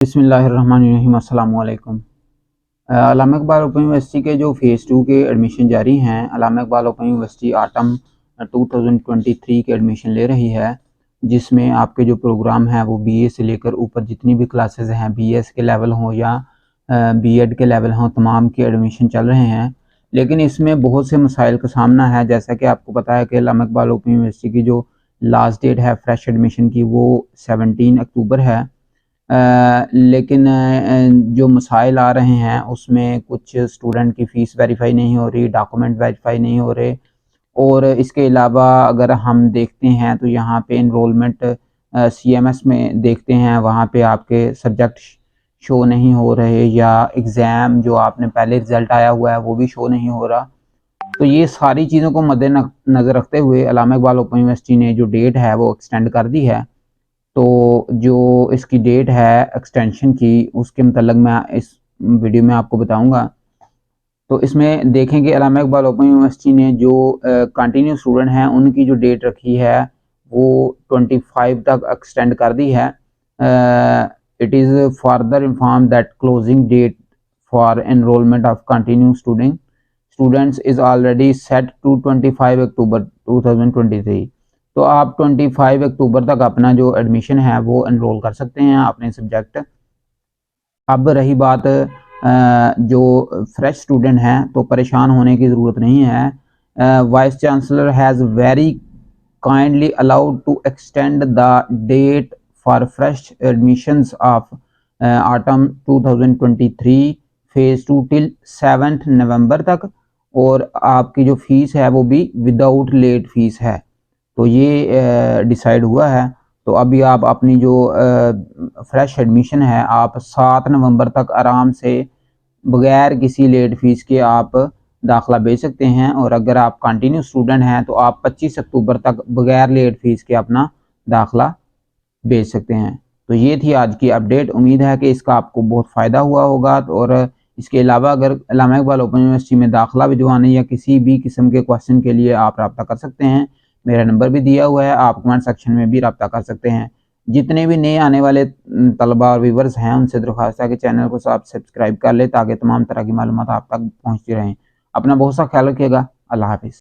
बिस्मिल्लाहिर्रहमानिर्रहीम। अस्सलाम वालेकुम। अल्लामा इक़बाल ओपन यूनिवर्सिटी के जो फ़ेज़ 2 के एडमिशन जारी हैं। अल्लामा इक़बाल ओपन यूनिवर्सिटी ऑटम 2023 के एडमिशन ले रही है, जिसमें आपके जो प्रोग्राम हैं वो बीए से लेकर ऊपर जितनी भी क्लासेस हैं, बीएस के लेवल हों या बीएड के लेवल हों, तमाम के एडमिशन चल रहे हैं। लेकिन इसमें बहुत से मसाइल का सामना है। जैसा कि आपको पता है कि अल्लामा इक़बाल ओपन यूनिवर्सिटी की जो लास्ट डेट है फ्रेश एडमिशन की वो 17 अक्टूबर है। लेकिन जो मसाइल आ रहे हैं उसमें कुछ स्टूडेंट की फ़ीस वेरीफ़ाई नहीं हो रही, डॉक्यूमेंट वेरीफ़ाई नहीं हो रहे, और इसके अलावा अगर हम देखते हैं तो यहाँ पे एनरोलमेंट सीएमएस में देखते हैं, वहाँ पे आपके सब्जेक्ट शो नहीं हो रहे, या एग्ज़ाम जो आपने पहले रिज़ल्ट आया हुआ है वो भी शो नहीं हो रहा। तो ये सारी चीज़ों को मद्देनज़र रखते हुए अल्लामा इक़बाल ओपन यूनिवर्सिटी ने जो डेट है वो एक्सटेंड कर दी है। तो जो इसकी डेट है एक्सटेंशन की, उसके मतलब मैं इस वीडियो में आपको बताऊंगा। तो इसमें देखेंगे अल्लामा इक़बाल ओपन यूनिवर्सिटी ने जो कंटिन्यू स्टूडेंट हैं उनकी जो डेट रखी है वो 25 तक एक्सटेंड कर दी है। It is further inform that closing date for enrolment of continue students is already set to 25 October 2023। तो आप 25 अक्टूबर तक अपना जो एडमिशन है वो एनरोल कर सकते हैं अपने सब्जेक्ट। अब रही बात जो फ्रेश स्टूडेंट हैं, तो परेशान होने की ज़रूरत नहीं है। Vice chancellor has very kindly allowed to extend the date for fresh admissions of autumn 2023 phase 2 till 7 November तक, और आपकी जो फ़ीस है वो भी विदाउट लेट फ़ीस है। तो ये डिसाइड हुआ है। तो अभी आप अपनी जो फ्रेश एडमिशन है आप 7 नवंबर तक आराम से बगैर किसी लेट फीस के आप दाखिला भेज सकते हैं, और अगर आप कंटिन्यू स्टूडेंट हैं तो आप 25 अक्टूबर तक बगैर लेट फीस के अपना दाखिला भेज सकते हैं। तो ये थी आज की अपडेट। उम्मीद है कि इसका आपको बहुत फ़ायदा हुआ होगा। और इसके अलावा अगर अल्लामा इक़बाल ओपन यूनिवर्सिटी में दाखिला भिजवाने या किसी भी किस्म के क्वेश्चन के लिए आप रब्ता कर सकते हैं। मेरा नंबर भी दिया हुआ है, आप कमेंट सेक्शन में भी रब्ता कर सकते हैं। जितने भी नए आने वाले तलबा और व्यूवर्स हैं उनसे दरख्वास्त है कि चैनल को आप सब्सक्राइब कर ले, ताकि तमाम तरह की मालूमात आप तक पहुँचती रहें। अपना बहुत सा ख्याल रखिएगा। अल्लाह हाफ़िज़।